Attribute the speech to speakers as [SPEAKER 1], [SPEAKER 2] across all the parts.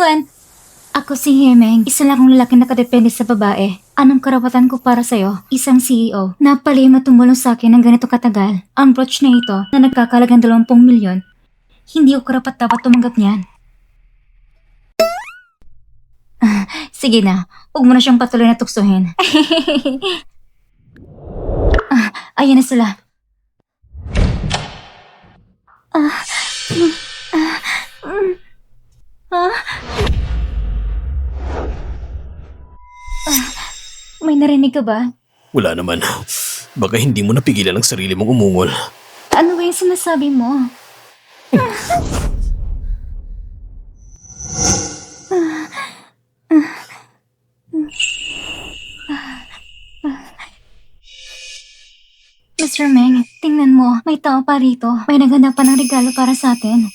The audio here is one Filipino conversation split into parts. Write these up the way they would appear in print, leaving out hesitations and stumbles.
[SPEAKER 1] Juan! Ako si Hemeng, isa lang akong lalaki na nakadepende sa babae. Anong karapatan ko para sa'yo? Isang CEO. Napalima tumulong sa akin ng ganito katagal. Ang brooch na ito na nagkakalagang 20 milyon. Hindi ko karapat dapat tumanggap niyan. Sige na, huwag mo na siyang patuloy na tuksohin. Ayan na sila. May narinig ka ba?
[SPEAKER 2] Wala naman. Baka hindi mo napigilan ang sarili mong umungol.
[SPEAKER 1] Ano ba yung sinasabi mo? Mr. Meng, tingnan mo, may tao pa rito. May naghanda pa ng regalo para sa atin.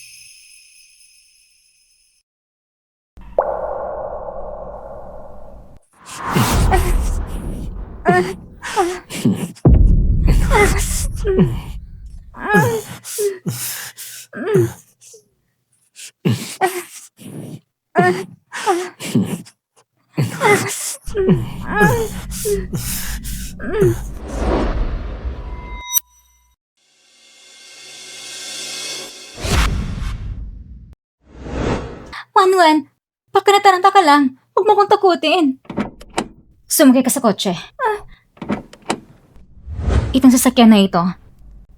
[SPEAKER 1] Juan, pakanataranta ka lang. Huwag mo kong takutin. Sumakay ka sa kotse. Itong sasakyan na ito,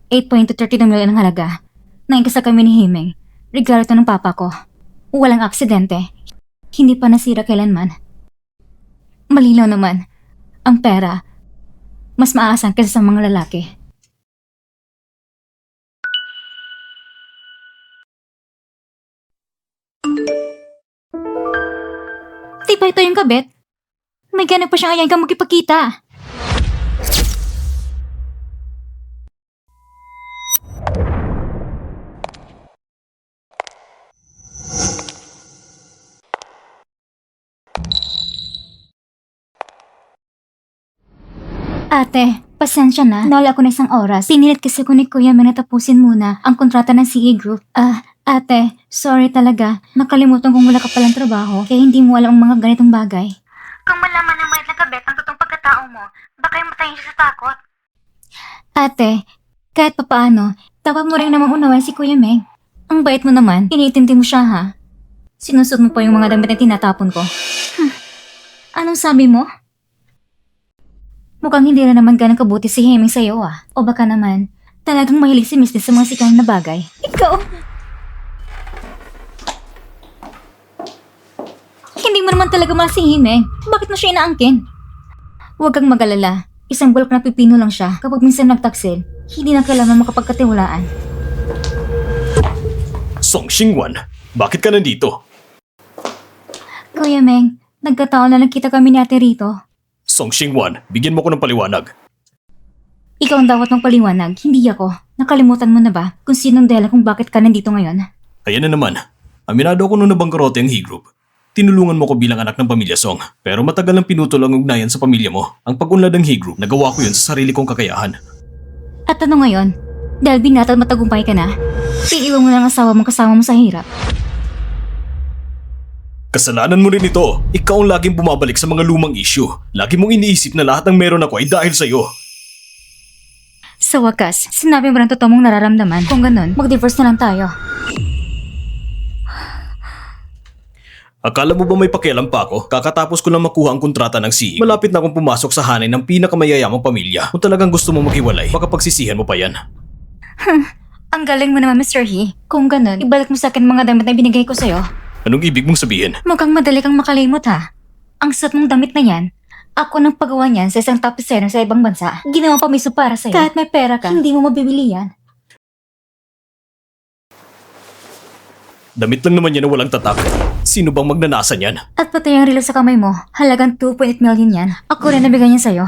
[SPEAKER 1] 8.32 million ang halaga. Naingkasa kami ni Himeng. Regalo ito ng papa ko. Walang aksidente. Hindi pa nasira kailanman. Malinaw naman. Ang pera, mas maaasan kaysa sa mga lalaki. Di ba ito yung kabit? May ganap pa siyang ayaw kang magkipagkita. Ate, pasensya na. Nawala ko na isang oras. Pinilit kasi ko ni Kuya Meng na tapusin muna ang kontrata ng CE Group. Ate, sorry talaga. Nakalimutan kong wala ka palang trabaho, kaya hindi mo alam ang mga ganitong bagay. Kung malaman ng mait na kabet ang totoong pagkatao mo, baka yung matayin siya sa takot. Ate, kahit papaano, dapat mo rin namang unawan si Kuya Meng. Ang bait mo naman, iniintindi mo siya ha. Sinusot mo pa yung mga damit na tinatapon ko. Anong sabi mo? Mukhang hindi na naman ganang kabuti si Hemeng sa'yo ah. O baka naman, talagang mahilig si Misty sa mga sigang na bagay. Ikaw! Hindi mo naman talaga mahal si Hemeng. Bakit mo siya inaangkin? Huwag kang mag-alala. Isang bulok na pipino lang siya. Kapag minsan nagtaksil, hindi na kailangan makapagkatiwalaan.
[SPEAKER 2] Song Xingwan, bakit ka nandito?
[SPEAKER 1] Kuya Meng, nagkataon na nagkita kami ni ate rito.
[SPEAKER 2] Song Xingwan, bigyan mo ko ng paliwanag.
[SPEAKER 1] Ikaw ang dapat magpaliwanag, hindi ako. Nakalimutan mo na ba kung sinong dahilan kung bakit ka nandito ngayon?
[SPEAKER 2] Ayan na naman. Aminado ako nung nabangkarote ang He Group. Tinulungan mo ko bilang anak ng pamilya Song, pero matagal nang pinutol ang ugnayan sa pamilya mo. Ang pag-unlad ng He Group, nagawa ko yun sa sarili kong kakayahan.
[SPEAKER 1] At ano ngayon? Dahil binata at matagumpay ka na, iiwan mo lang ang asawa mong kasama mo sa hirap.
[SPEAKER 2] Kasalanan mo rin ito. Ikaw ang laging bumabalik sa mga lumang issue. Lagi mong iniisip na lahat ng meron ako ay dahil sa'yo.
[SPEAKER 1] Sa wakas, sinabi mo ng totoo mong nararamdaman. Kung ganun, mag-divorce na lang tayo.
[SPEAKER 2] Akala mo ba may pakialam pa ako? Kakatapos ko lang makuha ang kontrata ng CE. Malapit na akong pumasok sa hanay ng pinakamayayamang pamilya. Kung talagang gusto mo maghiwalay, baka pagsisihan mo pa yan.
[SPEAKER 1] Ang galing mo naman, Mr. He. Kung ganun, ibalik mo sa akin mga damit na binigay ko sa'yo.
[SPEAKER 2] Anong ibig mong sabihin?
[SPEAKER 1] Mukhang madali kang makalimot ha. Ang suot mong damit na yan, ako nang pagawa niyan sa isang top designer sa ibang bansa. Ginawa pa mismo para sa'yo. Kahit may pera ka, hindi mo mabibili yan.
[SPEAKER 2] Damit lang naman yan na walang tatak. Sino bang magnanasa niyan?
[SPEAKER 1] At pati yung relo sa kamay mo, halagang 2.8 million yan. Ako rin nabigay niyan sa'yo.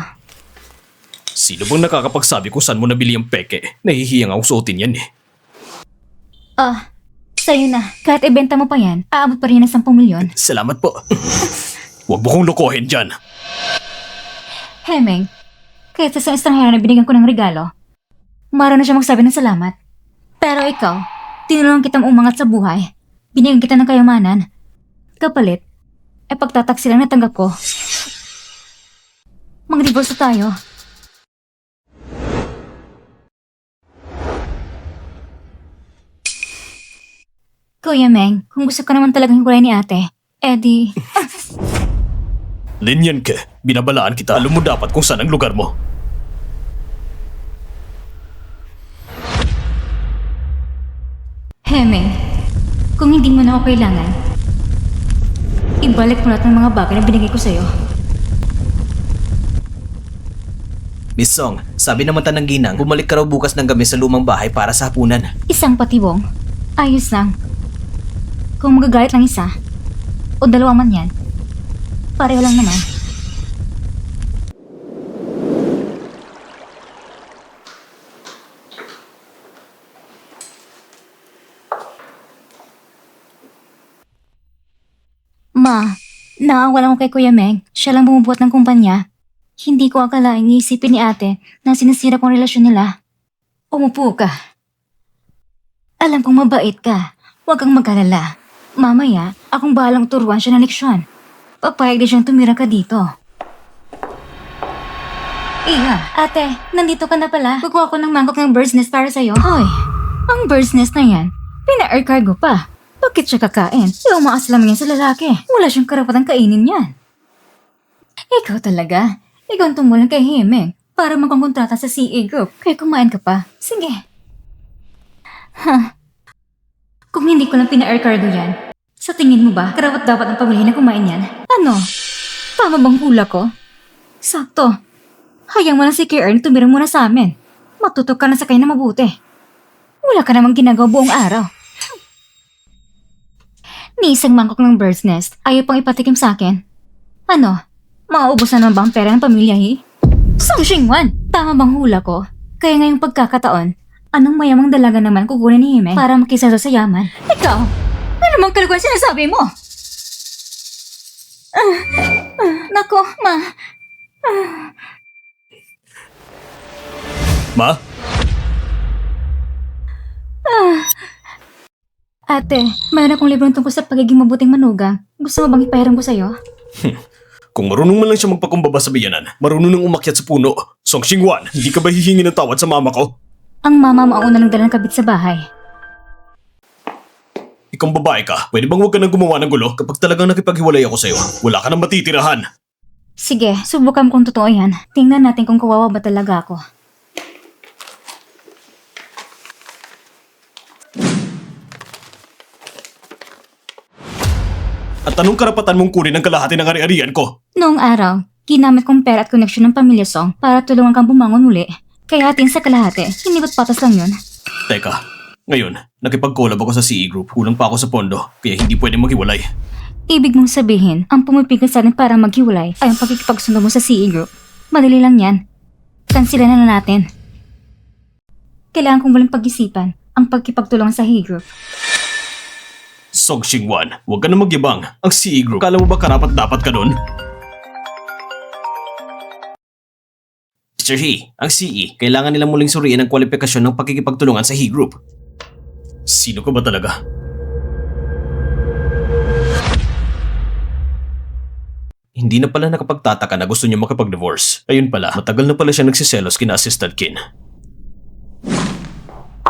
[SPEAKER 2] Sino bang nakakapagsabi kung saan mo nabili ang peke? Nahihiyang akong suotin yan eh.
[SPEAKER 1] Sa'yo na. Kahit ibenta mo pa yan, aabot pa rin ng 10 milyon.
[SPEAKER 2] Salamat po. Huwag mo kong lokohin dyan.
[SPEAKER 1] Hemeng, kahit sa isang estranghero na binigyan ko ng regalo, marunong siya magsabi ng salamat. Pero ikaw, tinulungan kitang umangat sa buhay. Binigyan kita ng kayamanan. kapalit, ay pagtataksi lang natanggap ko. Mag-divorce na tayo. Kuya Meng, kung gusto ka naman talagang hiwalay ni ate, edi...
[SPEAKER 2] Linyan ka. Binabalaan kita. Alam mo dapat kung saan ang lugar mo.
[SPEAKER 1] Hemeng, kung hindi mo na ako kailangan, ibalik mo lahat ng mga bagay na binigay ko sa'yo.
[SPEAKER 3] Miss Song, sabi naman ng ginang, bumalik ka raw bukas ng gabi sa lumang bahay para sa hapunan.
[SPEAKER 1] Isang patibong, ayos lang. Kung magagalit lang isa, o dalawa man yan, pareho lang naman. Ma, naawalan ko kay Kuya Meng. Siya lang bumubuhat ng kumpanya. Hindi ko akalaing iisipin ni ate na sinisira ko ang relasyon nila. Umupo ka. Alam kong mabait ka. Huwag kang mag-alala. Mamaya, akong bahalang turuan siya ng leksyon. Papayag din siyang tumira ka dito. Iya, ate, nandito ka na pala. Kukuha ko ng mangkok ng bird's nest para sa'yo. Hoy, ang bird's nest na yan, pina-air cargo pa. Bakit siya kakain? Umaas lang yan sa lalaki. Wala siyang karapatang kainin yan. Ikaw talaga. Ikaw ang tumulang kay Himeng para magkongkontrata sa CA Group. Kaya kumain ka pa. Sige. Kung hindi ko lang pina-air cargo yan, sa tingin mo ba, karapat dapat ang pamilya na kumain yan? Ano? Tama bang hula ko? Sakto. Hayang mo lang si Kern tumira muna sa amin. Matutok ka na sa kanya na mabuti. Wala ka namang ginagawa buong araw. Ni isang mangkok ng bird's nest, ayaw pang ipatikim sa akin. Ano? Mauubusan naman ba ang pera ng pamilya, Song Xingwan, tama bang hula ko? Kaya ngayong pagkakataon, anong mayamang dalaga naman kukunin ni Hime para makisasa sa yaman? Ikaw, ano mang kalaguan sinasabi mo? Nako, ma.
[SPEAKER 2] Ma?
[SPEAKER 1] Ate, mayroon akong librong tungkol sa pagiging mabuting manugang. Gusto mo bang ipahiram ko sa'yo?
[SPEAKER 2] Kung marunong man lang siya magpakumbaba sa biyanan, marunong nang umakyat sa puno. Song Xingwan, hindi ka ba hihingi ng tawad sa mama ko?
[SPEAKER 1] Ang mama mo ang unang nagdala ng kabit sa bahay.
[SPEAKER 2] Ikaw babae ka, pwede bang huwag ka nang gumawa ng gulo kapag talagang nakipaghiwalay ako sa'yo? Wala ka nang matitirahan.
[SPEAKER 1] Sige, subukan kung totoo yan. Tingnan natin kung kawawa ba talaga ako.
[SPEAKER 2] At anong karapatan mong kunin ang kalahati ng ari-arian ko?
[SPEAKER 1] Noong araw, ginamit kong pera at koneksyon ng Pamilya Song para tulungan kang bumangon muli. Kaya atin sa kalahati, hindi ba't patas lang yun?
[SPEAKER 2] Teka, ngayon, nakipag-collab ako sa CE Group. Kulang pa ako sa pondo, kaya hindi pwedeng maghiwalay.
[SPEAKER 1] Ibig mong sabihin, ang pumipigil sa atin para maghiwalay ay ang pagkikipagsundo mo sa CE Group. Madali lang yan. Kansila na natin. Kailangan kong walang pag-isipan ang pagkipagtulungan sa CE Group.
[SPEAKER 2] Song Xingwan, huwag ka na magyabang. Ang CE Group, kala mo ba karapat dapat ka doon?
[SPEAKER 3] Mr. He, ang CE, kailangan nilang muling suriin ang kwalifikasyon ng pagkikipagtulungan sa He Group.
[SPEAKER 2] Sino ka ba talaga? Hindi na pala nakapagtataka na gusto niya makapag-divorce. Ayun pala, matagal na pala siya nagsiselos kina Assistant Kin.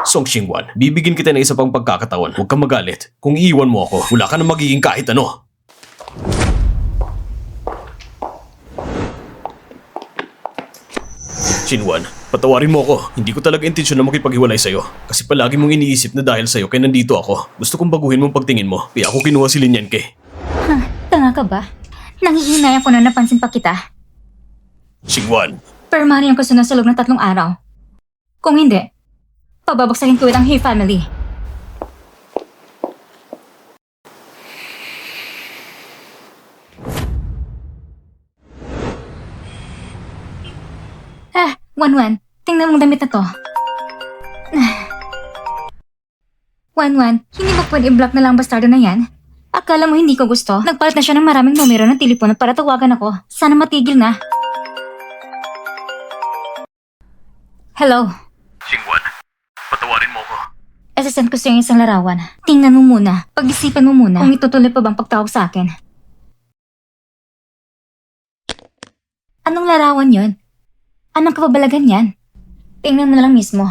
[SPEAKER 2] Song Xingwan, bibigyan kita ng isa pang pagkakataon. Huwag kang magalit. Kung iiwan mo ako, wala ka na magiging kahit ano. Xinwan, patawarin mo ako. Hindi ko talaga intensyon na makipaghiwalay sa'yo. Kasi palagi mong iniisip na dahil sa'yo kaya nandito ako. Gusto kong baguhin mong pagtingin mo. Kaya ako kinuha si Lin Yanke.
[SPEAKER 1] Tanga ka ba? Nangihinayang ko na napansin pa kita.
[SPEAKER 2] Xingwan,
[SPEAKER 1] Permani ang kasunod sa loob ng 3 araw. Kung hindi, pababagsakin ko ang He family. Wanwan, tingnan mong damit na to. Wanwan, hindi mo pwede i-block na lang ang bastardo na yan? Akala mo hindi ko gusto? Nagpalit na siya ng maraming numero ng telepono para tawagan ako. Sana matigil na. Hello?
[SPEAKER 2] Xingwan, patawarin mo ako.
[SPEAKER 1] Asisend ko sa'yo yung isang larawan. Tingnan mo muna. Pag-isipan mo muna kung itutuloy pa bang pagtawag sa akin. Anong larawan yon? Anong kapabalagan yan? Tingnan mo na lang mismo.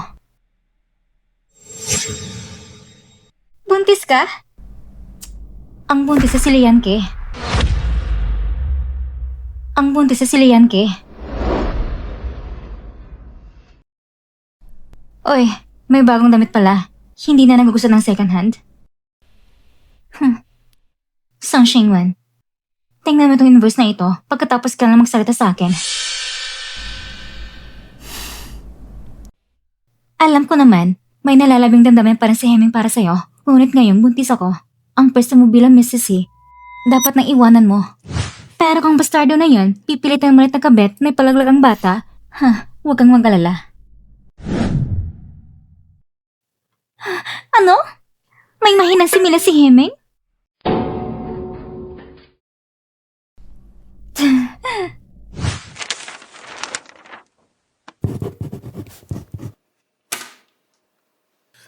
[SPEAKER 1] Buntis ka? Ang buntis sa Silianke. Ang buntis sa Silianke. Oy, may bagong damit pala. Hindi na nagugusto ng second hand. Sang Xingwen. Tingnan mo itong invoice na ito pagkatapos ka lang magsalita sa akin. Alam ko naman, may nalalabing damdamin pa rin si Heming para sa'yo. Ngunit ngayon, buntis ako. Ang pwesto mo bilang Mrs. C, dapat nang iwanan mo. Pero kung bastardo na yun, pipilitan mo ulit na kabet na ipalaglag ang bata, huwag kang mag-alala. Ano? May mahinang simila si Heming?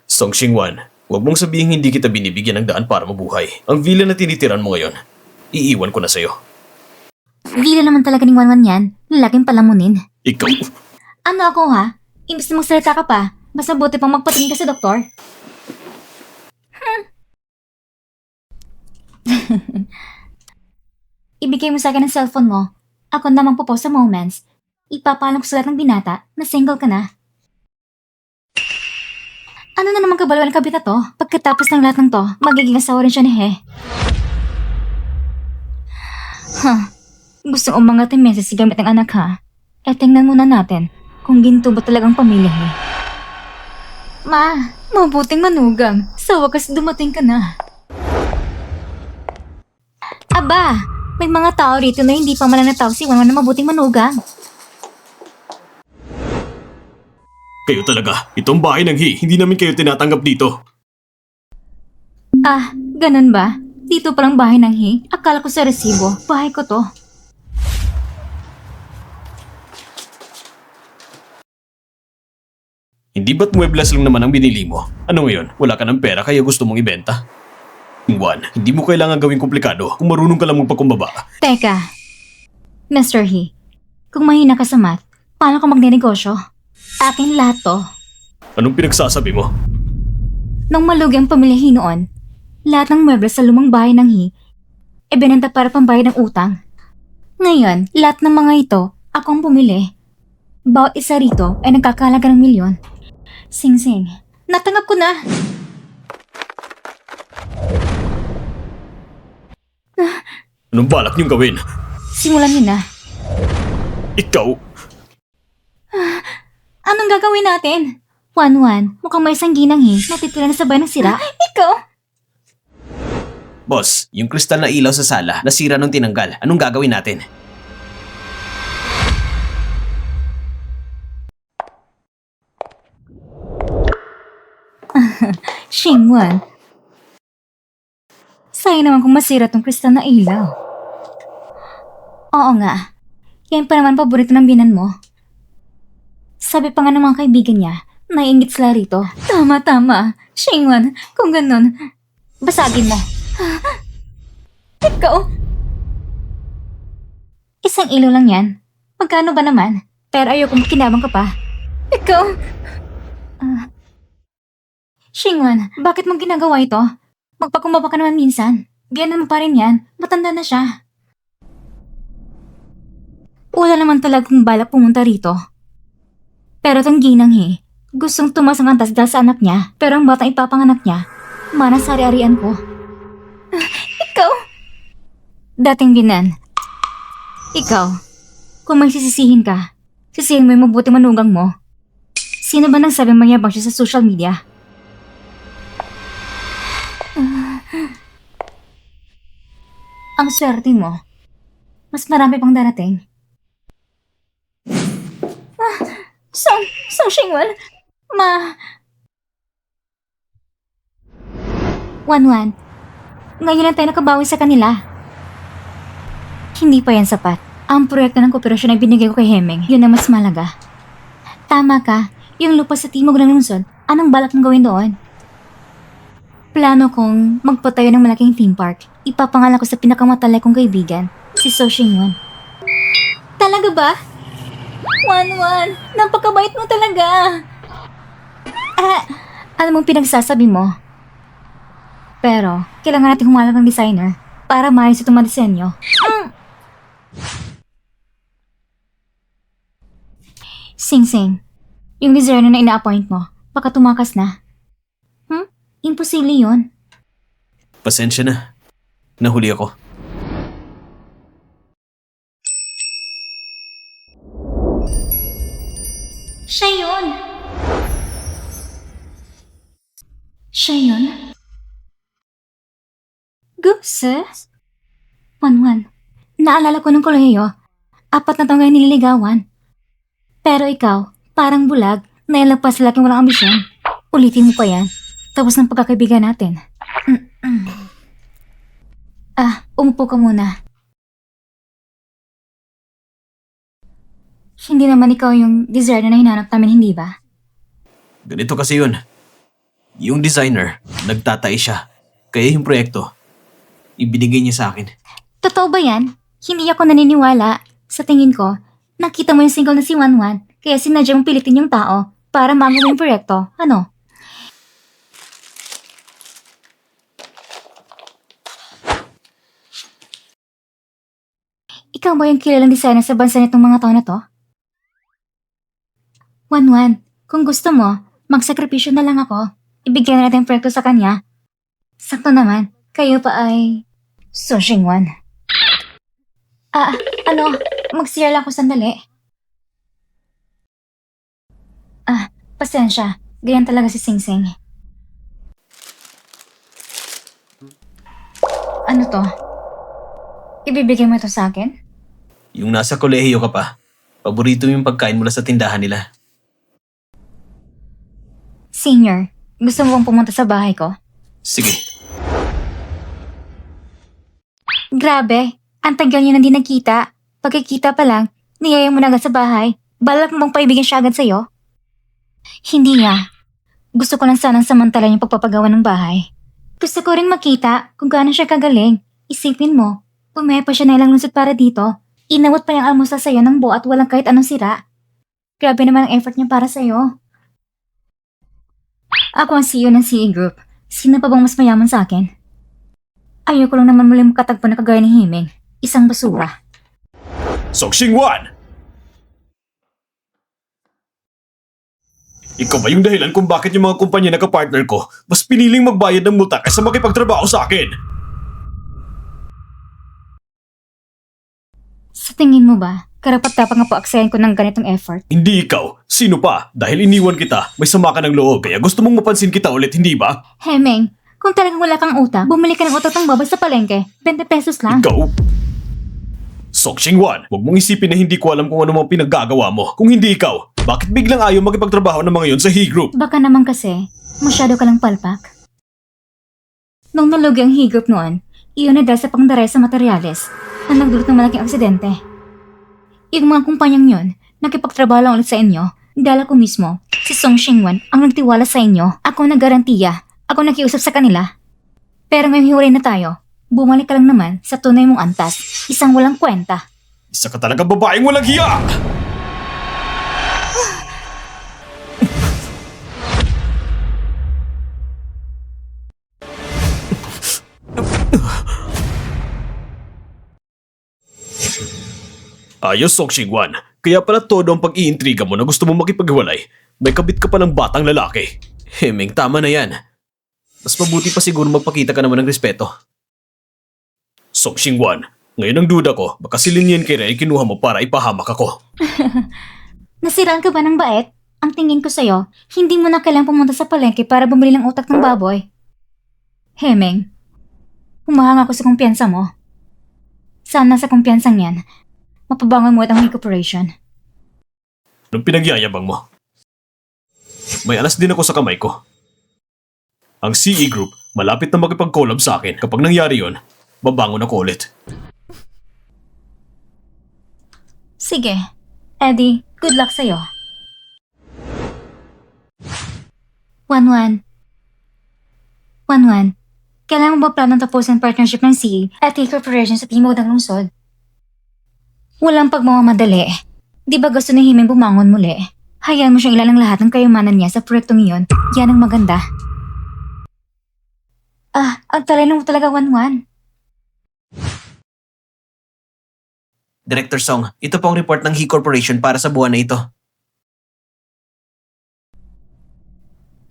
[SPEAKER 2] Song Xingwan, huwag mong sabihin hindi kita binibigyan ng daan para mabuhay. Ang villa na tinitiran mo ngayon, iiwan ko na sa'yo.
[SPEAKER 1] Vila naman talaga ni Wanwan yan, lalaking palamunin.
[SPEAKER 2] Ikaw,
[SPEAKER 1] Ano ako ha? Imbis na magsalita ka pa, mas mabuti pang magpatingin ka sa doktor. Ibigay mo sa akin ang cellphone mo. Ako namang popost sa moments. Ipapalam ko sa lahat ng binata na single ka na. Ano na naman kabalawan ng kabita to? Pagkatapos ng lahat ng to, magiging asawa rin siya ni He. Gusto umangat yung message gamit ng anak ha? E tingnan muna natin kung ginto ba talagang pamilya He. Ma, mabuting manugang. Sa wakas dumating ka na. Aba, may mga tao rito na hindi pa mananataw si Wanwan na mabuting manugang.
[SPEAKER 2] kayo talaga. Itong bahay ng He, hindi namin kayo tinatanggap dito.
[SPEAKER 1] Ah, ganun ba? Dito palang bahay ng He? Akala ko sa resibo. Bahay ko to.
[SPEAKER 2] Hindi ba't muebles lang naman ang binili mo? Ano ngayon? Wala ka ng pera kaya gusto mong ibenta? Juan, hindi mo kailangan gawing komplikado kung marunong ka lang magpakumbaba.
[SPEAKER 1] Teka, Mr. He, kung mahina ka sa math, paano ka magnenegosyo? Akin lahat to.
[SPEAKER 2] Anong pinagsasabi mo?
[SPEAKER 1] Nung malugi ang pamilya He noon, lahat ng muebles sa lumang bahay ng He, ibinenta para pambayad ng utang. Ngayon, lahat ng mga ito, akong bumili. Bawat isa rito ay nagkakalaga ng milyon. Sing-sing, natanggap ko na.
[SPEAKER 2] Anong balak niyong gawin?
[SPEAKER 1] Simulan niyo na.
[SPEAKER 2] Ikaw,
[SPEAKER 1] Anong gagawin natin? Wanwan, mukhang may isang ginang He, natitira na sa bahay ng sira. Ikaw?
[SPEAKER 3] Boss, yung kristal na ilaw sa sala, nasira nung tinanggal. Anong gagawin natin?
[SPEAKER 1] Xingwan. Sayang naman kung masira tong kristal na ilaw. Oo nga. Yan pa naman paborito ng binan mo. Sabi pa nga ng mga kaibigan niya, naiingit sila rito. Tama. Xingwan, kung ganun, basagin mo. Ikaw? Isang ilaw lang yan. Magkano ba naman? Pero ayokong kinabang ka pa. Ikaw? Xingwan, bakit mong ginagawa ito? Magpakumbaba ka naman minsan. Ganun mo pa rin yan. Matanda na siya. Wala naman talagang balak pumunta rito. Pero tong ginang He, gustong tumas ang antas dahil sa anak niya. Pero ang batang ipapanganak niya, mana sa ari-arian ko. Ikaw? Dating binan. Ikaw, kung may sisisihin ka, sisihin mo yung mabuti manugang mo. Sino ba nang sabi mayabang siya sa social media? Ang swerte mo. Mas marami pang darating. Song Xingwan, Wanwan, ngayon lang tayo nakabawi sa kanila. Hindi pa yan sapat. Ang proyekto ng kooperasyon ay binigay ko kay Heming. Yun ang mas malaga. Tama ka, yung lupa sa timog ng lungsod, anong balak mong gawin doon? Plano kong magpatayo ng malaking theme park. Ipapangalan ko sa pinakamatalay kong kaibigan, si So Xingwan. Talaga ba? Wanwan, napakabait mo talaga. Alam mong pinagsasabi mo. Pero, kailangan natin humanap ng designer para maayos itong mga disenyo. Sing-sing, yung designer na ina-appoint mo, baka tumakas na. Imposible yun.
[SPEAKER 3] Pasensya na. Nahuli ako.
[SPEAKER 1] Siya yun! Siya yun? Gusto? Wanwan, naalala ko ng kolehiyo. 4 na taong kayo nililigawan. Pero ikaw, parang bulag, nailagpas sa laking walang ambisyon. Ulitin mo pa yan. Tapos ng pagkakaibigan natin. Umupo ka muna. Hindi naman ikaw yung designer na hinanap namin, hindi ba?
[SPEAKER 3] Ganito kasi yun. Yung designer, nagtatai siya. Kaya yung proyekto, ibinigay niya sa akin.
[SPEAKER 1] Totoo ba yan? Hindi ako naniniwala. Sa tingin ko, nakita mo yung single na si Wanwan, kaya sinadya mong pilitin yung tao para magawa yung proyekto. Ano? Ikaw ba yung kilalang designer sa bansa nitong mga taon na to? Wanwan, kung gusto mo, magsakripisyo na lang ako. Ibigyan na natin yung proyekto sa kanya. Sakto naman, kayo pa ay... So Xingwan. Mag-CR lang ako sandali. Pasensya. Ganyan talaga si Sing Sing. Ano to? Ibibigay mo ito sa akin?
[SPEAKER 3] Yung nasa kolehiyo ka pa, paborito yung pagkain mula sa tindahan nila.
[SPEAKER 1] Senior, gusto mo bang pumunta sa bahay ko?
[SPEAKER 3] Sige,
[SPEAKER 1] Grabe, ang tagal niyo nang di nagkita. Pagkikita pa lang, niyaya mo na agad sa bahay. Balak mo bang paibigin siya agad sa'yo? Hindi nga. Gusto ko lang sanang samantalan yung pagpapagawa ng bahay. Gusto ko rin makita kung gaano siya kagaling. Isipin mo, pumayag pa siya na ilang lungsod para dito. Inawat pa yung almusal sa'yo ng buo at walang kahit anong sira. Grabe naman ang effort niya para sa'yo. Ako ang CEO ng CE Group. Sino pa bang mas mayaman sa akin? Ayoko lang naman muli makatagpo na kagaya ni Himing. Isang basura.
[SPEAKER 2] So Xingwan! Ikaw ba yung dahilan kung bakit yung mga kumpanya na kapartner ko mas piniling magbayad ng multa kaysa makipagtrabaho sa akin?
[SPEAKER 1] Sa tingin mo ba, karapat-dapat nga po aksayan ko ng ganitong effort?
[SPEAKER 2] Hindi ikaw. Sino pa? Dahil iniwan kita, may sama ka ng loob kaya gusto mong mapansin kita ulit, hindi ba?
[SPEAKER 1] Hemeng, kung talagang wala kang utak, bumili ka ng utak ng baboy sa palengke. 20 pesos lang.
[SPEAKER 2] Ikaw? Sok Xingwan, huwag mong isipin na hindi ko alam kung ano mga pinaggagawa mo. Kung hindi ikaw, bakit biglang ayaw makipagtrabaho ng mga yon sa He Group?
[SPEAKER 1] Baka naman kasi, masyado ka lang palpak. Nung nalugi ang He-Group noon, iyon na dahil sa pangdaray sa materyales na nagdulot ng malaking aksidente. Yung mga kumpanyang yon, nakipagtrabaho lang ulit sa inyo dahil ako mismo, si Song Xingwan, ang nagtiwala sa inyo. Ako naggarantiya, ako nakiusap sa kanila. Pero ngayong hiwalay na tayo, bumalik ka lang naman sa tunay mong antas, isang walang kwenta.
[SPEAKER 2] Isa ka talaga babaeng walang hiya! Ayos, Sok Xingwan. Kaya pala todo ang pag-iintriga mo na gusto mo makipaghiwalay. May kabit ka palang batang lalaki.
[SPEAKER 3] Heming, tama na yan. Mas mabuti pa siguro magpakita ka naman ng respeto.
[SPEAKER 2] Sok Xingwan, ngayon ang duda ko, baka si Lin Yan kay Ray kinuha mo para ipahamak ako.
[SPEAKER 1] Nasiraan ka ba ng bait? Ang tingin ko sa'yo, hindi mo na kailangang pumunta sa palengke para bumili ng utak ng baboy. Hemeng, humahanga ako sa kumpiyansa mo. Sana sa kumpiyansang yan, mapabangon mo at ang corporation.
[SPEAKER 2] Anong pinagyayabang mo? May alas din ako sa kamay ko. Ang CE Group, malapit na makipag-collab sa akin. Kapag nangyari yon, babangon ako ulit.
[SPEAKER 1] Sige, Eddie, good luck sa'yo. Wanwan, Wanwan, kailangan mo ba planong tapusin ang partnership ng CE at Corporation sa Timog ng Lungsod? Walang pagmamamadali. Di ba gusto ni Himeng bumangon muli? Hayaan mo siyang ilalang lahat ng kayamanan niya sa proyektong iyon. Yan ang maganda. Ang talino mo talaga, Wanwan.
[SPEAKER 3] Director Song, ito po ang report ng He Corporation para sa buwan na ito.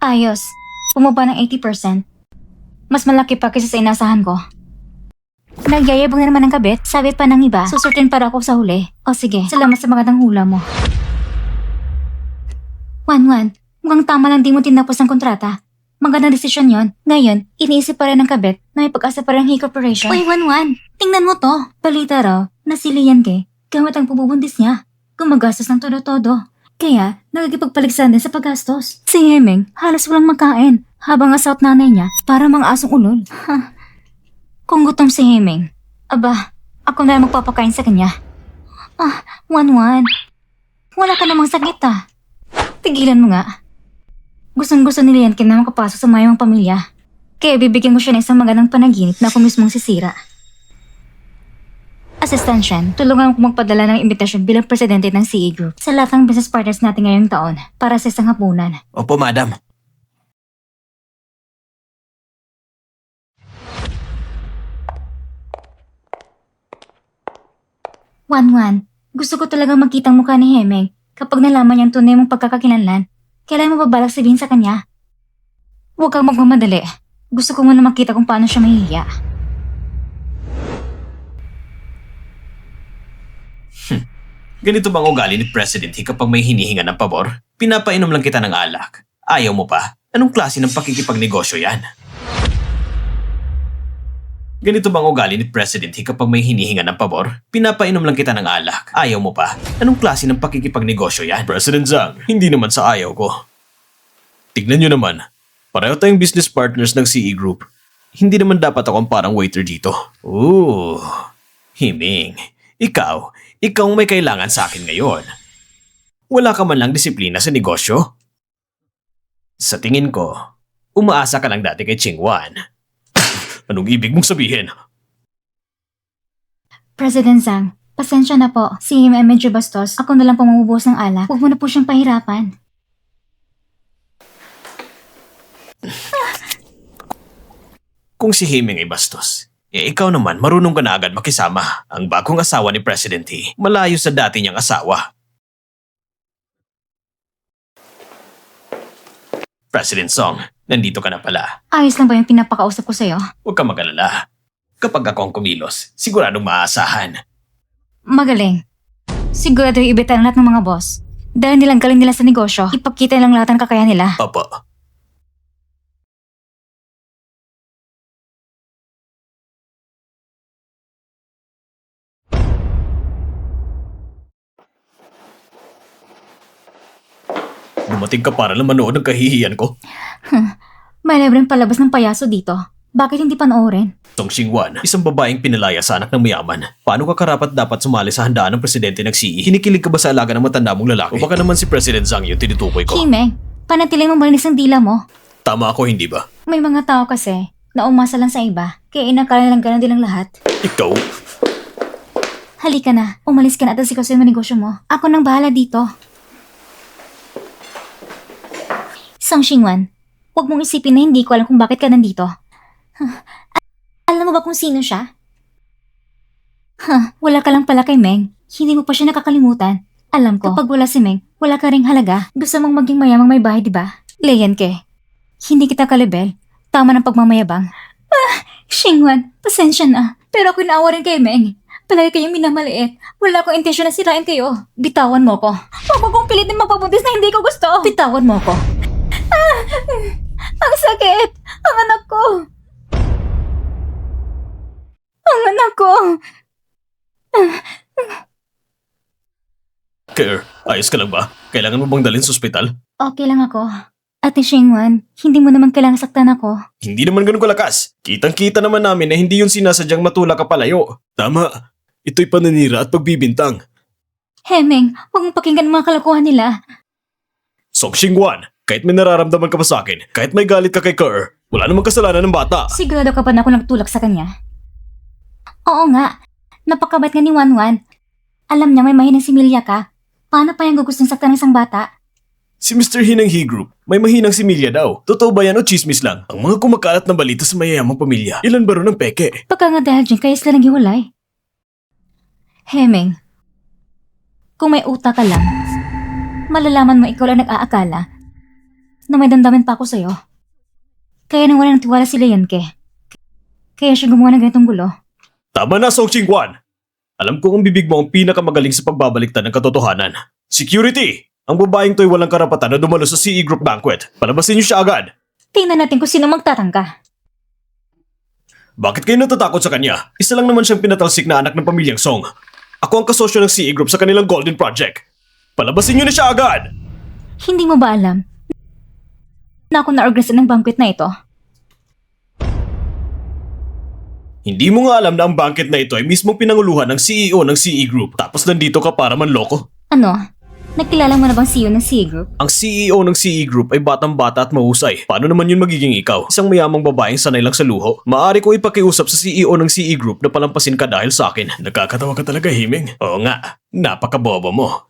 [SPEAKER 1] Ayos. Bumaba ng 80%. Mas malaki pa kaysa sa inasahan ko. Nagyayabang na naman ng kabit, sabi pa ng iba, susurtin para ako sa huli. O sige, salamat sa magandang hula mo. Wanwan, mukhang tama lang di mo tinapos ang kontrata. Magandang desisyon yon. Ngayon, iniisip pa rin ng kabit na may pag-asa pa rin ng He Corporation. Uy, Wanwan, tingnan mo to. Balita raw na si Lian Ke, gamit ang pabubundis niya, gumagastos ng todo-todo. Kaya, nagkikipagpaligsan din sa paggastos. Si Hemeng, halos walang makain, habang asaw at nanay niya para mga asong ulol. Kung gutom si Hemeng, aba, ako na lang magpapakain sa kanya. Wanwan, wala ka namang sakit Tigilan mo nga. Gustong-gusto ni Lian Ke na makapasok sa mayamang pamilya. Kaya bibigyan ko siya ng isang magandang panaginip na ako mismong sisira. Assistant Shen, tulungan ko magpadala ng imbitasyon bilang presidente ng CE Group sa lahat ng business partners natin ngayong taon para sa isang hapunan.
[SPEAKER 3] Opo, madam.
[SPEAKER 1] Wanwan, gusto ko talagang makita ang mukha ni Hemeng kapag nalaman niyang tunay mong pagkakakilanlan. Kailan mo babalak sabihin sa kanya? Huwag kang magmamadali. Gusto ko muna makita kung paano siya mahihiya.
[SPEAKER 3] Ganito bang ugali ni President He kapag may hinihinga ng pabor? Pinapainom lang kita ng alak. Ayaw mo pa? Anong klase ng pakikipagnegosyo yan? Ganito bang ugali ni President He kapag may hinihinga ng pabor? Pinapainom lang kita ng alak. Ayaw mo pa? Anong klase ng pakikipagnegosyo yan?
[SPEAKER 2] President Zhang, hindi naman sa ayaw ko. Tignan nyo naman, pareho tayong business partners ng CE Group. Hindi naman dapat ako ang parang waiter dito.
[SPEAKER 3] Ooh, Himing. Ikaw ang may kailangan sa akin ngayon. Wala ka man lang disiplina sa negosyo? Sa tingin ko, umaasa ka lang dati kay Chingwan.
[SPEAKER 2] Anong ibig mong sabihin?
[SPEAKER 1] President Zhang, pasensya na po. Si Him ay medyo bastos. Ako na lang po mamubuhos ng alak. Huwag mo na po siyang pahirapan.
[SPEAKER 3] Kung si Himing ay bastos, ikaw naman marunong ka na agad makisama. Ang bagong asawa ni President He, malayo sa dati niyang asawa. President Song, nandito ka na pala.
[SPEAKER 1] Ayos lang ba yung pinapakausap ko sa'yo?
[SPEAKER 3] Huwag ka mag-alala. Kapag ako ang kumilos, siguradong maaasahan.
[SPEAKER 1] Magaling. Sigurado yung ibitan lahat ng mga boss. Dahil nilang galing nila sa negosyo, ipakita nilang lahat ng kakayahan nila.
[SPEAKER 3] Opo.
[SPEAKER 2] Dumating ka para lang manood ng kahihiyan ko.
[SPEAKER 1] May libreng palabas ng payaso dito. Bakit hindi panoorin?
[SPEAKER 2] Song Xingwan, isang babaeng pinalaya sa anak ng mayaman. Paano ka karapat dapat sumali sa handaan ng presidente ng CE? Kinikilig ka ba sa alaga ng matanda mong lalaki? O baka naman si President Zhang yung tinutukoy ko?
[SPEAKER 1] Himeng, panatiling mo malinis ang dila mo.
[SPEAKER 2] Tama ako, hindi ba?
[SPEAKER 1] May mga tao kasi na umasa lang sa iba, kaya inakala nilang ganun din ang lahat.
[SPEAKER 2] Ikaw?
[SPEAKER 1] Halika na, umalis ka na at asikaso yung negosyo mo. Ako nang bahala dito. Song Xingwan, huwag mong isipin na hindi ko alam kung bakit ka nandito. Alam mo ba kung sino siya? Wala ka lang pala kay Meng. Hindi mo pa siya nakakalimutan. Alam ko, kapag wala si Meng, wala ka ring halaga. Gusto mong maging mayamang may bahay, di ba? Lian Ke, hindi kita kalibel. Tama ng pagmamayabang. Xingwan, pasensya na. Pero ako naawa rin kay Meng. Palagi kayong minamaliit. Wala akong intensyon na sirain kayo. Bitawan mo ko. Huwag mo kong pilitin magpabuntis na hindi ko gusto. Bitawan mo ko. Ang sakit! Ang anak ko! Ang anak ko!
[SPEAKER 2] Care, ayos ka lang ba? Kailangan mo bang dalhin sa ospital?
[SPEAKER 1] Okay lang ako. Ate Xingwan, hindi mo naman kailangan saktan ako.
[SPEAKER 2] Hindi naman ganun kalakas. Kitang-kita naman namin na hindi yun sinasadyang matulak ka palayo. Tama. Ito'y paninira at pagbibintang.
[SPEAKER 1] Hemeng, huwag mong pakinggan ang mga kalokohan nila.
[SPEAKER 2] Song Xingwan, kahit may nararamdaman ka pa sa akin, kahit may galit ka kay Kerr, Wala namang kasalanan ng bata.
[SPEAKER 1] Sigurado ka pa na ako nagtulak sa kanya? Oo nga. Napakabait nga ni Wanwan. Alam niya may mahinang similya ka. Paano pa yung gugustong saktan ng isang bata?
[SPEAKER 2] Si Mr. Hinang He Group, may mahinang similya daw. Totoo ba yan o chismis lang? Ang mga kumakalat na balita sa mayayamang pamilya, ilan ba ron ang peke?
[SPEAKER 1] Baka nga dahil dyan kaya sila naghiwalay. Heming, kung may utak ka lang, malalaman mo ikaw lang nag-aakala na may damdamin pa ako sa'yo. Kaya nang wala ng tiwala si Leonke. Kaya siya gumawa ng ganitong gulo.
[SPEAKER 2] Tama na, Song Chingguan! Alam ko ang bibig mo ang pinakamagaling sa pagbabaliktad ng katotohanan. Security! Ang babaeng to'y walang karapatan na dumalo sa CE Group banquet. Palabasin niyo siya agad!
[SPEAKER 1] Tingnan natin kung sino magtatangka.
[SPEAKER 2] Bakit kayo natatakot sa kanya? Isa lang naman siyang pinatalsik na anak ng pamilyang Song. Ako ang kasosyo ng CE Group sa kanilang Golden Project. Palabasin niyo na siya agad!
[SPEAKER 1] Hindi mo ba alam na ako na-organize ng banquet na ito?
[SPEAKER 2] Hindi mo nga alam na ang banquet na ito ay mismong pinanguluhan ng CEO ng CE Group. Tapos nandito ka para manloko?
[SPEAKER 1] Ano? Nakilala mo na bang CEO ng CE Group?
[SPEAKER 2] Ang CEO ng CE Group ay batang-bata at mahusay. Paano naman yun magiging ikaw? Isang mayamang babaeng sanay lang sa luho. Maaari ko ipakiusap sa CEO ng CE Group na palampasin ka dahil sa akin. Nakakatawa ka talaga, Himing. Oo nga, napakabobo mo.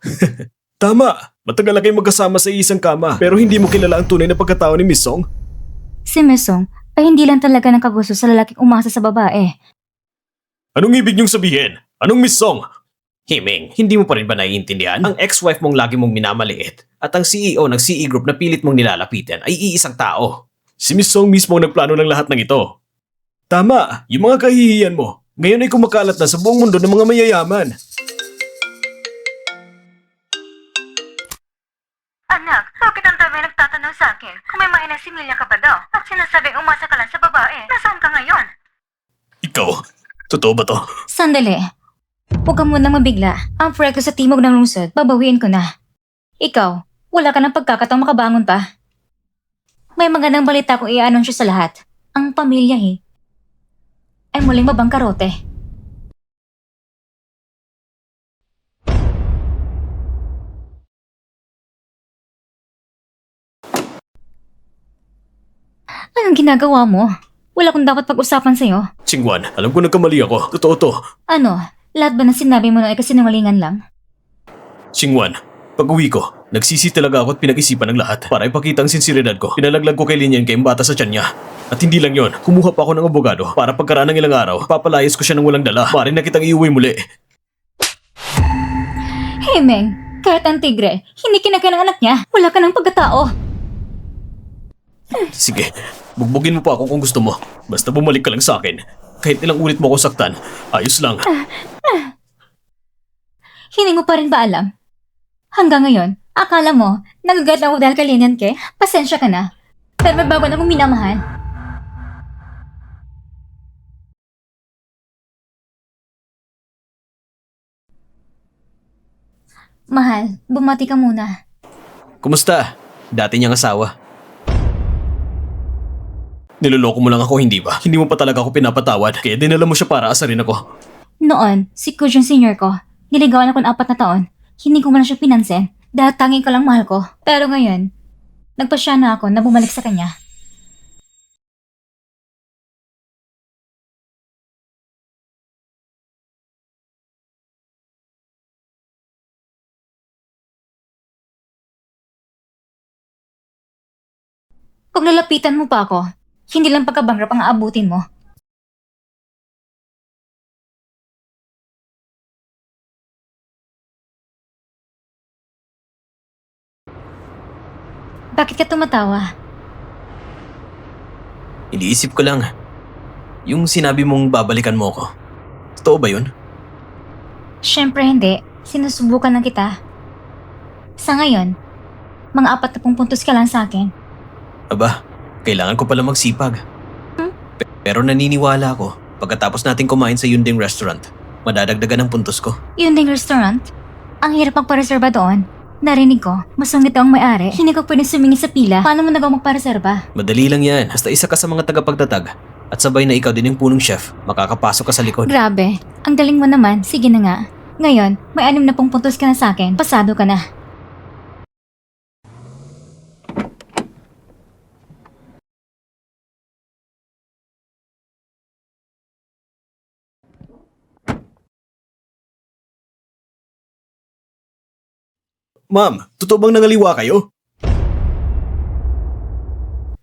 [SPEAKER 2] Tama, matagal na kayo magkasama sa isang kama. Pero hindi mo kilala ang tunay na pagkatao ni Miss Song?
[SPEAKER 1] Si Mesong ay hindi lang talaga nakagusto sa lalaking umasa sa babae.
[SPEAKER 2] Anong ibig niyong sabihin? Anong Miss Song?
[SPEAKER 3] Himing, hindi mo pa rin ba naiintindihan? Ang ex-wife mong lagi mong minamaliit at ang CEO ng CE Group na pilit mong nilalapitan ay iisang tao.
[SPEAKER 2] Si Miss Song mismo ang nagplano ng lahat ng ito. Tama, yung mga kahihiyan mo. Ngayon ay kumakalat na sa buong mundo ng mga mayayaman.
[SPEAKER 1] Anak, bakit ang dami nagtatanong sa akin kung may mainang similya ka ba daw? At sinasabing umasa ka lang sa babae. Nasaan ka ngayon?
[SPEAKER 2] Ikaw, totoo ba to?
[SPEAKER 1] Sandali. Huwag ka munang mabigla. Ang friend ko sa timog ng lungsod, babawiin ko na. Ikaw, wala ka ng pagkakataong makabangon pa. May magandang balita kung i-anunsyo sa lahat. Ang pamilya ay muling mabangkarote. Anong ginagawa mo? Wala akong dapat pag-usapan sa'yo.
[SPEAKER 2] Chingwan, alam ko nagkamali ako. Totoo to.
[SPEAKER 1] Ano? Lahat ba ng sinabi mo na ay kasinungalingan lang?
[SPEAKER 2] Chingwan, pag-uwi ko, nagsisi talaga ako at pinag-isipan ng lahat. Para ipakita ang sinseridad ko, pinalaglag ko kay Linyan kay bata sa tiyan niya. At hindi lang yon, kumuha pa ako ng abogado para pagkaraan ng ilang araw, papalayas ko siya ng walang dala. Pare na kitang iuwi muli.
[SPEAKER 1] Hemeng, kahit ang tigre, hindi kinakain ng anak niya. Wala ka ng pagkatao.
[SPEAKER 2] Sige, bugbugin mo pa ako kung gusto mo. Basta bumalik ka lang sa akin. Kahit ilang ulit mo ako saktan, ayos lang.
[SPEAKER 1] Hindi mo pa rin ba alam? Hanggang ngayon, akala mo, nagagat ako dahil kay Linyanke? Pasensya ka na. Pero may bago na akong minamahal. Mahal, bumati ka muna.
[SPEAKER 3] Kumusta? Dati niyang asawa.
[SPEAKER 2] Niloloko mo lang ako, hindi ba? Hindi mo pa talaga ako pinapatawad, kaya dinala mo siya para asarin ako.
[SPEAKER 1] Noon, si Kuj yung senior ko. Niligawan ako ng 4 na taon. Hindi ko man siya pinansin dahil tanging ko lang mahal ko. Pero ngayon, nagpasya na ako na bumalik sa kanya. Kung lalapitan mo pa ako, hindi lang pagkabangrap ang aabutin mo. Bakit ka tumatawa?
[SPEAKER 3] Iniisip ko lang, yung sinabi mong babalikan mo ko. Totoo ba yun?
[SPEAKER 1] Siyempre hindi. Sinusubukan lang kita. Sa ngayon, mga 40 puntos ka lang sa akin.
[SPEAKER 3] Aba, kailangan ko pala magsipag. Pero naniniwala ako, pagkatapos natin kumain sa Yunding Restaurant, madadagdagan ang puntos ko.
[SPEAKER 1] Yun ding restaurant, ang hirap magpareserba doon. Narinig ko, masungit daw ang may-ari. Hindi ko pwedeng sumingin sa pila. Paano mo nagawa magpareserba?
[SPEAKER 3] Madali lang yan, basta isa ka sa mga tagapagtatag. At sabay na ikaw din yung punong chef, makakapasok ka sa likod.
[SPEAKER 1] Grabe, ang galing mo naman. Sige na nga. Ngayon, may 60 puntos ka na sa akin. Pasado ka na.
[SPEAKER 3] Ma'am, totoo bang nangaliwa kayo?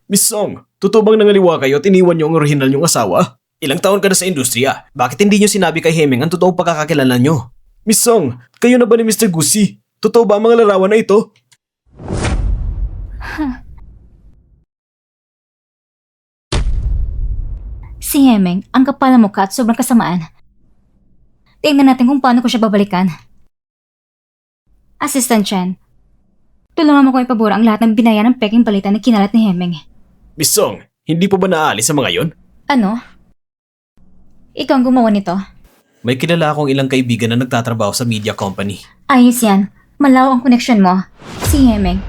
[SPEAKER 3] Miss Song, totoo bang nangaliwa kayo at iniwan niyo ang orihinal niyong asawa? Ilang taon ka na sa industriya. Bakit hindi niyo sinabi kay Heming ang totoong pagkakakilala niyo? Miss Song, kayo na ba ni Mr. Gusi? Totoo ba ang mga larawan na ito?
[SPEAKER 1] Si Hemeng, ang kapal na mukha at sobrang kasamaan. Tingnan natin kung paano ko siya babalikan. Assistant Chen, tulungan mo ko ipabura ang lahat ng binaya ng peking balita na kinalat ni Hemeng.
[SPEAKER 3] Miss Song, hindi po ba naaalis sa mga yon?
[SPEAKER 1] Ano? Ikaw ang gumawa nito?
[SPEAKER 3] May kilala akong ilang kaibigan na nagtatrabaho sa media company.
[SPEAKER 1] Ayos yan. Malaw ang connection mo. Si Hemeng,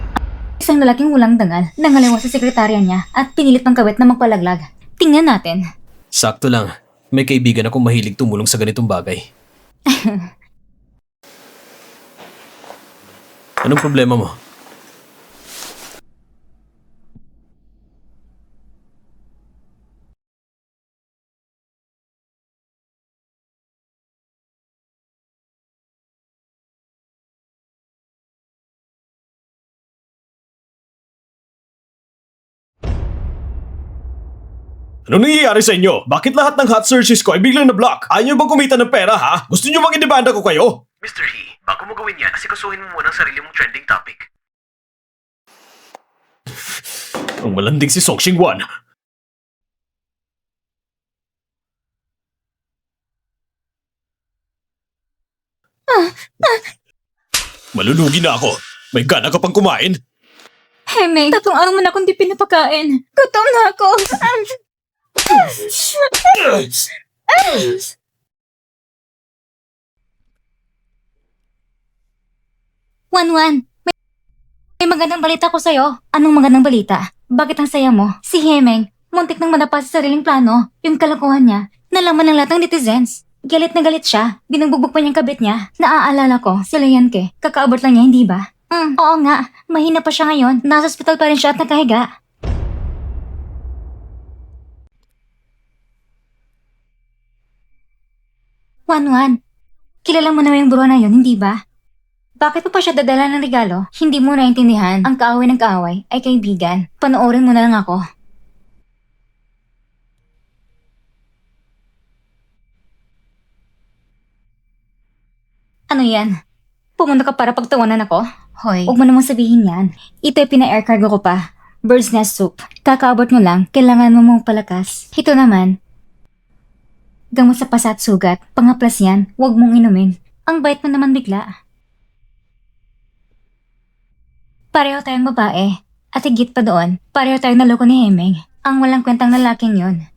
[SPEAKER 1] isang lalaking walang dangal, nangaliwa sa sekretarya niya at pinilit ng kawit na magpalaglag. Tingnan natin.
[SPEAKER 3] Sakto lang. May kaibigan akong mahilig tumulong sa ganitong bagay. Anong problema mo?
[SPEAKER 2] Anong nangyayari sa inyo? Bakit lahat ng hot searches ko ay biglang na-block? Ayaw niyo bang kumita ng pera, ha? Gusto niyo bang idebanda ko kayo?
[SPEAKER 3] Mr. He, bago mo gawin yan, asikasuhin mo muna ang sarili mong trending topic.
[SPEAKER 2] Ang malanding si Song Xingwan. Malulugi na ako. May gana ka pang kumain?
[SPEAKER 1] Hemeng, 3 araw mo na akong di pinapakain. Gutom na ako. Wanwan, may magandang balita ko sa'yo. Anong magandang balita? Bakit ang saya mo? Si Hemeng, muntik nang madapa sa sariling plano. Yung kalokohan niya, nalaman ng lahat ng netizens. Galit na galit siya. Binubugbog pa niyang kabit niya. Naaalala ko, si Leonke. Kakaabot lang niya, hindi ba? Oo nga. Mahina pa siya ngayon. Nasa ospital pa rin siya at nakahiga. Wanwan, kilala mo na yung bro na yun, hindi ba? Bakit mo pa siya dadala ng regalo? Hindi mo naintindihan. Ang kaaway ng kaaway ay kaibigan. Panoorin mo na lang ako. Ano yan? Pumunta ka para pagtawanan ako? Hoy, huwag mo namang sabihin yan. Ito ay pina-air cargo ko pa. Bird's nest soup. Kakaabot mo lang, kailangan mo mong palakas. Ito naman, gamot sa pasa at sugat. Pangaplas yan, huwag mong inumin. Ang bait mo naman bigla. Pareho tayong babae. At higit pa doon, pareho tayong naloko ni Hemeng. Ang walang kwentang lalaking yon.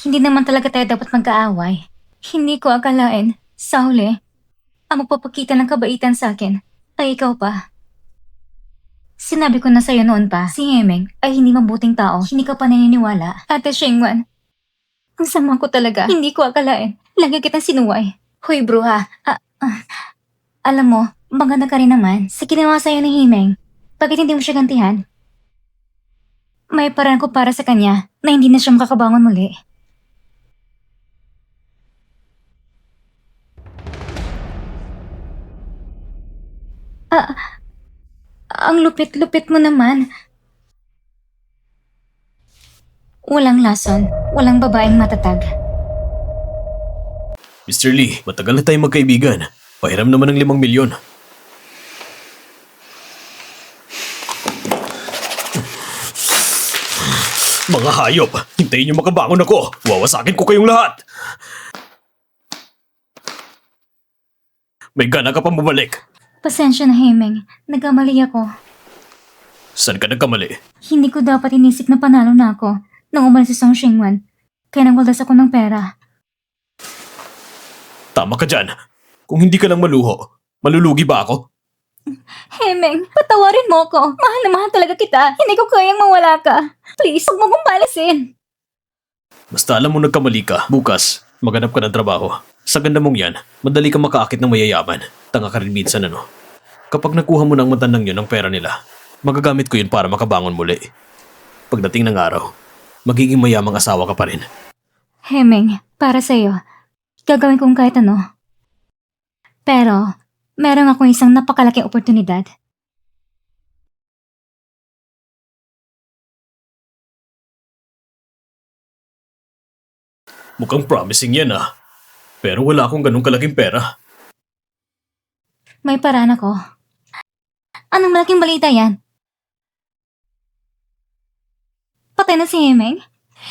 [SPEAKER 1] Hindi naman talaga tayo dapat magkaaway. Hindi ko akalain, sa huli, ang magpapakita ng kabaitan sa akin ay ikaw pa. Sinabi ko na sa'yo noon pa, si Hemeng ay hindi mabuting tao, hindi ka pa naniniwala. Ate Xingwan, ang sama ko talaga, hindi ko akalain. Lagi kitang sinuway. Hoy bruha, alam mo, maganda ka rin naman. Sa ginawa sa'yo ni Hemeng, bakit hindi mo siya gantihan? May paraan ko para sa kanya na hindi na siya makakabangon muli. Ang lupit-lupit mo naman. Walang lason, walang babaeng matatag.
[SPEAKER 3] Mr. Lee, matagal na tayong magkaibigan. Pahiram naman ng 5 milyon.
[SPEAKER 2] Mga hayop, hintayin niyo makabangon ako. Wawasakin ko kayong lahat. May gana ka pang bumalik.
[SPEAKER 1] Pasensya na, Hemeng. Nagkamali ako.
[SPEAKER 2] Saan ka nagkamali?
[SPEAKER 1] Hindi ko dapat inisip na panalo na ako nang umalis si Song Xingwan. Kaya nangwaldas ako ng pera.
[SPEAKER 2] Tama ka dyan. Kung hindi ka lang maluho, malulugi ba ako?
[SPEAKER 1] Hemeng, patawarin mo ko. Mahal na mahal talaga kita. Hindi ko kayang mawala ka. Please, huwag mo kong palasin.
[SPEAKER 2] Basta alam mo nagkamali ka. Bukas, maghanap ka ng trabaho. Sa ganda mong yan, madali kang makaakit ng mayayaman. Tanga ka rin minsan ano. Kapag nakuha mo ng matandang yun ang pera nila, magagamit ko yun para makabangon muli. Pagdating ng araw, magiging mayamang asawa ka pa rin.
[SPEAKER 1] Hemeng, para sa'yo, gagawin kong kahit ano. Pero, meron akong isang napakalaking oportunidad.
[SPEAKER 2] Mukhang promising yan Pero wala akong ganung kalaking pera.
[SPEAKER 1] May paraan ako. Anong malaking balita yan? Patay na si Hemeng?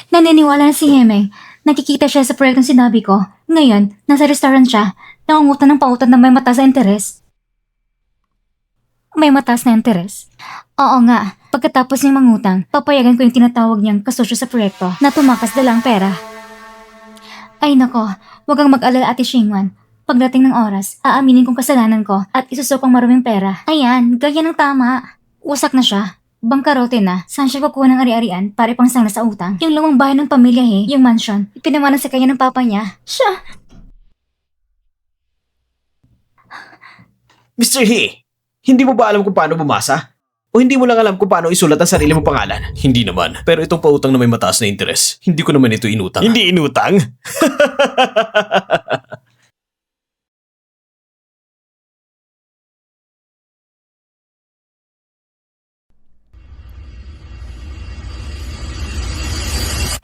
[SPEAKER 1] Naniniwala na si Hemeng. Nakikita siya sa proyektong sinabi ko. Ngayon, nasa restaurant siya. Nangungutang ng pautan na may mataas na interes. May mataas na interes? Oo nga. Pagkatapos niyang mangutang, papayagan ko yung tinatawag niyang kasosyo sa proyekto na tumakas dalang pera. Ay nako, huwag kang mag-alala Ate Xingwan. Pagdating ng oras, aaminin kong kasalanan ko at isusukang maruming pera. Ayan, ganyan ang tama. Usak na siya. Bangkarote na. Saan siya kukuha ng ari-arian para ipangsang na sa utang? Yung lumang bahay ng pamilya yung mansion. Ipinamanan sa kanya ng papa niya. Siya.
[SPEAKER 3] Mr. He, hindi mo ba alam kung paano bumasa? O hindi mo lang alam kung paano isulat ang sarili mong pangalan?
[SPEAKER 2] Hindi naman. Pero itong pautang na may mataas na interes, hindi ko naman ito inutang.
[SPEAKER 3] Hindi inutang?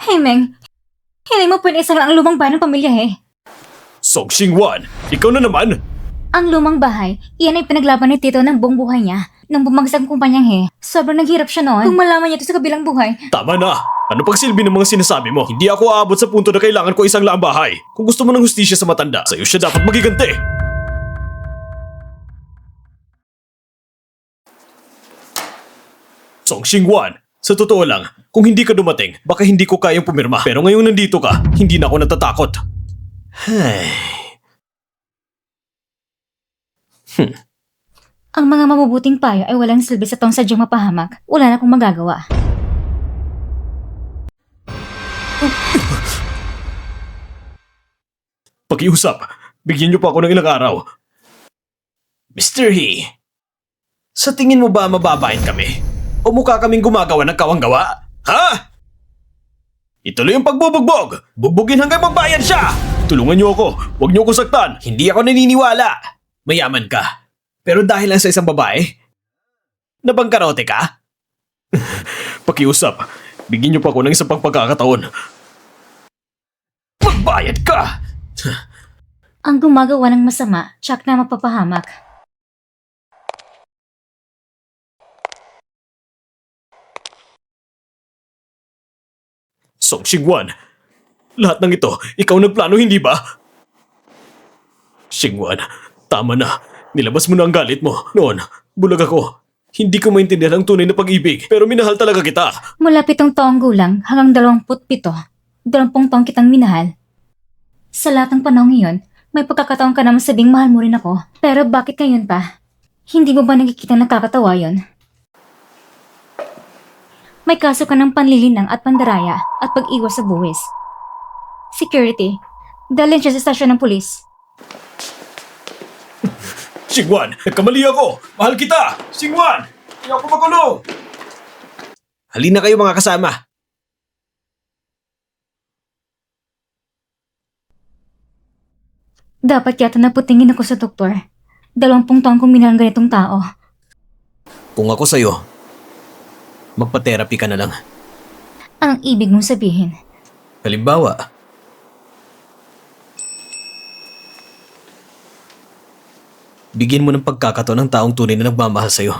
[SPEAKER 1] Hemeng, hindi mo pwede isang ang lumang bahay ng pamilya
[SPEAKER 2] Song Xingwan, ikaw na naman!
[SPEAKER 1] Ang lumang bahay, iyan ay pinaglaban ni Tito ng buong buhay niya. Nang bumagsak ang kumpanyang sobrang naghirap siya noon. Kung malaman niya ito sa kabilang buhay.
[SPEAKER 2] Tama na! Ano pang silbi ng mga sinasabi mo? Hindi ako aabot sa punto na kailangan ko isang laang bahay. Kung gusto mo ng hustisya sa matanda, sa'yo siya dapat magiganti. Song Xingwan, sa totoo lang, kung hindi ka dumating, baka hindi ko kayang pumirma. Pero ngayong nandito ka, hindi na ako natatakot.
[SPEAKER 1] Ang mga mabubuting payo ay walang silbi sa taong sadyang mapahamak. Wala na akong magagawa.
[SPEAKER 2] Pakiusap, bigyan niyo pa ako ng ilang araw.
[SPEAKER 3] Mr. He, sa tingin mo ba mababain kami? O mukha kaming gumagawa ng kawanggawa? Ha? Ituloy ang pagbubugbog! Bugbugin hanggang magbayad siya!
[SPEAKER 2] Tulungan niyo ako, huwag niyo ako saktan.
[SPEAKER 3] Hindi ako naniniwala. Mayaman ka. Pero dahil lang sa isang babae, nabangkarote ka?
[SPEAKER 2] Pakiusap, bigyan niyo pa ako ng isang pagkakataon.
[SPEAKER 3] Magbayad ka!
[SPEAKER 1] Ang gumagawa ng masama, tsak na mapapahamak.
[SPEAKER 2] Song Xingwan, lahat ng ito, ikaw nagplano, hindi ba? Xingwan, tama na. Nilabas mo na ang galit mo. Noon, bulag ako. Hindi ko maintindihan ang tunay na pag-ibig, pero minahal talaga kita.
[SPEAKER 1] Mula 7 taong gulang hanggang 27, 20 taong kitang minahal. Sa lahat ng panahon ngayon, may pagkakataon ka naman sabing mahal mo rin ako. Pero bakit ngayon pa? Hindi mo ba nakikita nakakatawa yon? May kaso ka ng panlilinang at pandaraya at pag-iwas sa buwis. Security, dalhin siya sa stasyon ng pulis.
[SPEAKER 2] Xingwan, nagkamali ako. Mahal kita. Xingwan, hindi ako makulong.
[SPEAKER 3] Halina kayo mga kasama.
[SPEAKER 1] Dapat yata naputingin ako sa doktor. 20 taong kong minahal ang ganitong tao.
[SPEAKER 3] Kung ako sa'yo, magpa-therapy ka na lang.
[SPEAKER 1] Ang ibig mong sabihin.
[SPEAKER 3] Halimbawa, bigyan mo ng pagkakataon ng taong tunay na nagmamahal sa'yo.